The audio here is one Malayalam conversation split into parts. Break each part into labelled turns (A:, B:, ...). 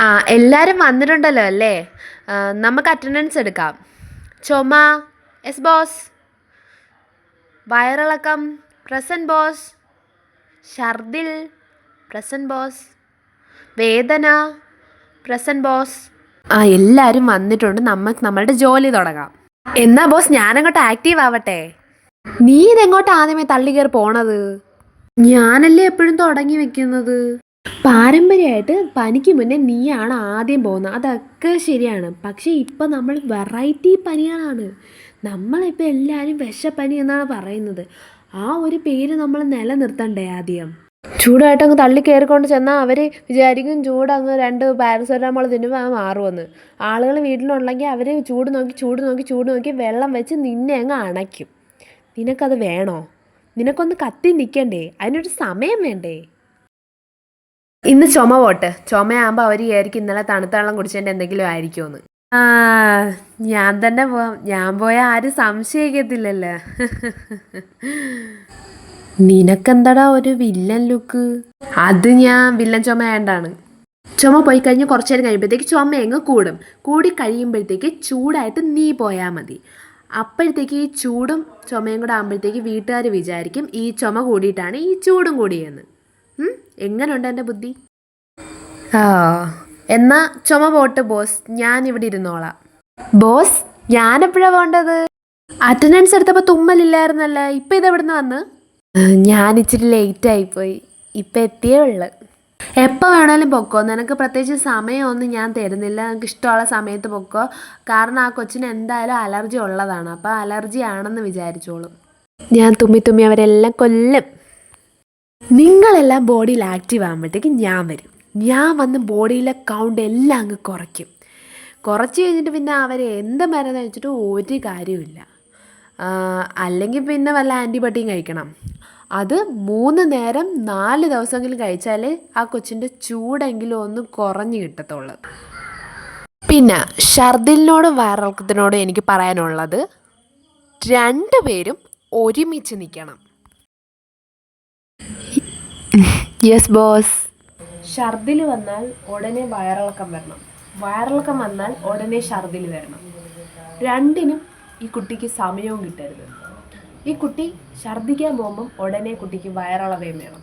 A: ആ എല്ലാവരും വന്നിട്ടുണ്ടല്ലോ അല്ലേ? നമുക്ക് അറ്റൻഡൻസ് എടുക്കാം. ചുമ, യെസ് ബോസ്. വയറിളക്കം, പ്രസൻറ്റ് ബോസ്. ഛർദിൽ, പ്രസൻറ്റ് ബോസ്. വേദന, പ്രസൻറ്റ് ബോസ്. എല്ലാവരും വന്നിട്ടുണ്ട്. നമുക്ക് നമ്മളുടെ ജോലി തുടങ്ങാം. എന്നാ ബോസ് ഞാനങ്ങോട്ട് ആക്റ്റീവ് ആവട്ടെ. നീ ഇതെങ്ങോട്ട് ആദ്യമേ തള്ളി കയറി പോണത്? ഞാനല്ലേ എപ്പോഴും തുടങ്ങി വെക്കുന്നത്. പാരമ്പര്യമായിട്ട് പനിക്ക് മുന്നേ നീയാണ് ആദ്യം പോകുന്നത്. അതൊക്കെ ശരിയാണ്. പക്ഷേ ഇപ്പം നമ്മൾ വെറൈറ്റി പനികളാണ്. നമ്മളിപ്പോൾ എല്ലാവരും വിഷപ്പനി എന്നാണ് പറയുന്നത്. ആ ഒരു പേര് നമ്മൾ നിലനിർത്തണ്ടേ ആദ്യം? ചൂടായിട്ടങ്ങ് തള്ളി കയറിക്കൊണ്ട് ചെന്നാൽ അവർ വിചാരിക്കും ചൂടങ്ങ് 2 പാരസെറ്റമോൾ തിന്നുമ്പോൾ അത് മാറുമെന്ന്. ആളുകൾ വീട്ടിലുണ്ടെങ്കിൽ അവർ ചൂട് നോക്കി വെള്ളം വെച്ച് നിന്നെ അങ്ങ് അണയ്ക്കും. നിനക്കത് വേണോ? നിനക്കൊന്ന് കത്തി നിൽക്കണ്ടേ? അതിനൊരു സമയം വേണ്ടേ? ഇന്ന് ചുമ പോട്ട്. ചുമയാകുമ്പോൾ അവർ വിചാരിക്കും ഇന്നലെ തണുത്ത വെള്ളം കുടിച്ചതിൻ്റെ എന്തെങ്കിലും ആയിരിക്കുമെന്ന്. ഞാൻ തന്നെ പോവാം. ഞാൻ പോയാൽ ആരും സംശയിക്കത്തില്ലല്ലോ. നിനക്കെന്താടാ ഒരു വില്ലൻ ലുക്ക്? അത് ഞാൻ വില്ലൻ ചുമ ആയതുകൊണ്ടാണ്. ചുമ പോയി കഴിഞ്ഞ് കുറച്ച് നേരം കഴിയുമ്പോഴത്തേക്ക് ചുമ അങ്ങ് കൂടും. കൂടി കഴിയുമ്പോഴത്തേക്ക് ചൂടായിട്ട് നീ പോയാൽ മതി. അപ്പോഴത്തേക്ക് ഈ ചൂടും ചുമയും കൂടെ ആകുമ്പോഴത്തേക്ക് വീട്ടുകാർ വിചാരിക്കും ഈ ചുമ കൂടിയിട്ടാണ് ഈ ചൂടും കൂടിയെന്ന്. എങ്ങനെയുണ്ട് എൻ്റെ ബുദ്ധി? എന്നാ ചുമ പോട്ട് ബോസ്, ഞാൻ ഇവിടെ ഇരുന്നോളാം. ബോസ് ഞാനെപ്പോഴാണ് പോകേണ്ടത്? അറ്റൻഡൻസ് എടുത്തപ്പോൾ തുമ്മലില്ലായിരുന്നല്ലോ, ഇപ്പം ഇതെവിടുന്ന് വന്ന്? ഞാൻ ഇച്ചിരി ലേറ്റായിപ്പോയി. ഇപ്പം എത്തിയേ ഉള്ളു. എപ്പോൾ വേണേലും പൊക്കോ. നിനക്ക് പ്രത്യേകിച്ച് സമയമൊന്നും ഞാൻ തരുന്നില്ല. നിനക്ക് ഇഷ്ടമുള്ള സമയത്ത് പൊക്കോ. കാരണം ആ കൊച്ചിന് എന്തായാലും അലർജി ഉള്ളതാണ്. അപ്പോൾ അലർജി ആണെന്ന് വിചാരിച്ചോളും. ഞാൻ തുമ്മി അവരെല്ലാം കൊല്ലും. നിങ്ങളെല്ലാം ബോഡിയിൽ ആക്റ്റീവ് ആകുമ്പോഴത്തേക്കും ഞാൻ വരും. ഞാൻ വന്ന് ബോഡിയിലെ കൗണ്ട് എല്ലാം അങ്ങ് കുറയ്ക്കും. കുറച്ച് കഴിഞ്ഞിട്ട് പിന്നെ അവരെ എന്ത് മരുന്ന് വെച്ചിട്ട് ഒരു കാര്യമില്ല. അല്ലെങ്കിൽ പിന്നെ വല്ല ആൻറ്റിബയോട്ടിക്കും കഴിക്കണം. അത് 3 നേരം 4 ദിവസമെങ്കിലും കഴിച്ചാൽ ആ കൊച്ചിൻ്റെ ചൂടെങ്കിലും ഒന്ന് കുറഞ്ഞ് കിട്ടത്തുള്ളൂ. പിന്നെ ഛർദിലിനോടും വയറിളക്കത്തിനോടും എനിക്ക് പറയാനുള്ളത് 2 പേരും ഒരുമിച്ച് നിൽക്കണം. Yes boss. ഛർദിൽ വന്നാൽ ഉടനെ വയറിളക്കം വരണം. വയറിളക്കം വന്നാൽ ഉടനെ ഛർദിൽ വരണം. രണ്ടിനും ഈ കുട്ടിക്ക് സമയവും കിട്ടരുത്. ഈ കുട്ടി ഛർദിക്കാൻ പോകുമ്പം ഉടനെ കുട്ടിക്ക് വയറിളവേം വേണം.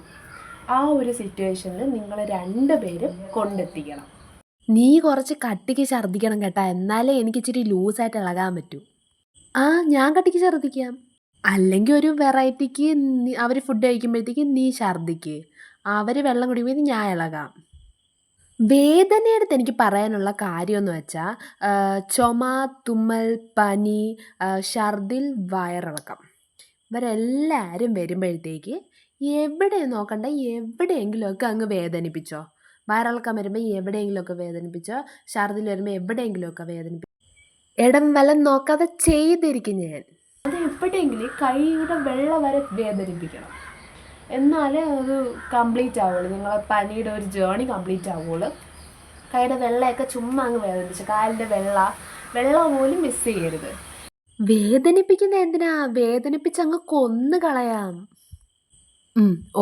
A: ആ ഒരു സിറ്റുവേഷനിൽ നിങ്ങൾ 2 പേരും കൊണ്ടെത്തിക്കണം. നീ കുറച്ച് കട്ടിക്ക് ഛർദിക്കണം കേട്ടോ. എന്നാലേ എനിക്ക് ഇച്ചിരി ലൂസായിട്ട് ഇളകാൻ പറ്റൂ. ഞാൻ കട്ടിക്ക് ഛർദിക്കാം. അല്ലെങ്കിൽ ഒരു വെറൈറ്റിക്ക് അവർ ഫുഡ് കഴിക്കുമ്പോഴത്തേക്ക് നീ ഛർദിക്ക്. അവർ വെള്ളം കുടിക്കുമ്പോൾ ഞാൻ ഇളകാം. വേദനയെടുത്ത് എനിക്ക് പറയാനുള്ള കാര്യമെന്ന് വെച്ചാൽ ചുമ, തുമ്മൽ, പനി, ഛർദിൽ, വയറിളക്കം ഇവരെല്ലാവരും വരുമ്പോഴത്തേക്ക് എവിടെ നോക്കണ്ട എവിടെയെങ്കിലുമൊക്കെ അങ്ങ് വേദനിപ്പിച്ചോ. വയറിളക്കം വരുമ്പോൾ എവിടെയെങ്കിലുമൊക്കെ വേദനിപ്പിച്ചോ. ഛർദിൽ വരുമ്പോൾ എവിടെയെങ്കിലുമൊക്കെ വേദനിപ്പിച്ചോ. ഇടം വലം നോക്കാതെ ചെയ്തിരിക്കും ഞാൻ. അത് എവിടെയെങ്കിലും കൈയുടെ വെള്ള വരെ വേദനിപ്പിക്കണം. എന്നാലേ അത് കംപ്ലീറ്റ് ആവുള്ളൂ. നിങ്ങളെ പനിയുടെ ഒരു ജേണി കംപ്ലീറ്റ് ആവുള്ളൂ. കൈയുടെ വെള്ളയൊക്കെ ചുമ്മാ അങ്ങ് വേദനിപ്പിച്ചു. കാലിൻ്റെ വെള്ള പോലും മിസ് ചെയ്യരുത്. വേദനിപ്പിക്കുന്ന എന്തിനാ? വേദനിപ്പിച്ചങ്ങ് കൊന്നു കളയാം.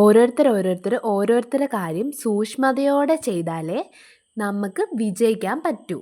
A: ഓരോരുത്തരുടെ കാര്യം സൂക്ഷ്മതയോടെ ചെയ്താലേ നമുക്ക് വിജയിക്കാൻ പറ്റൂ.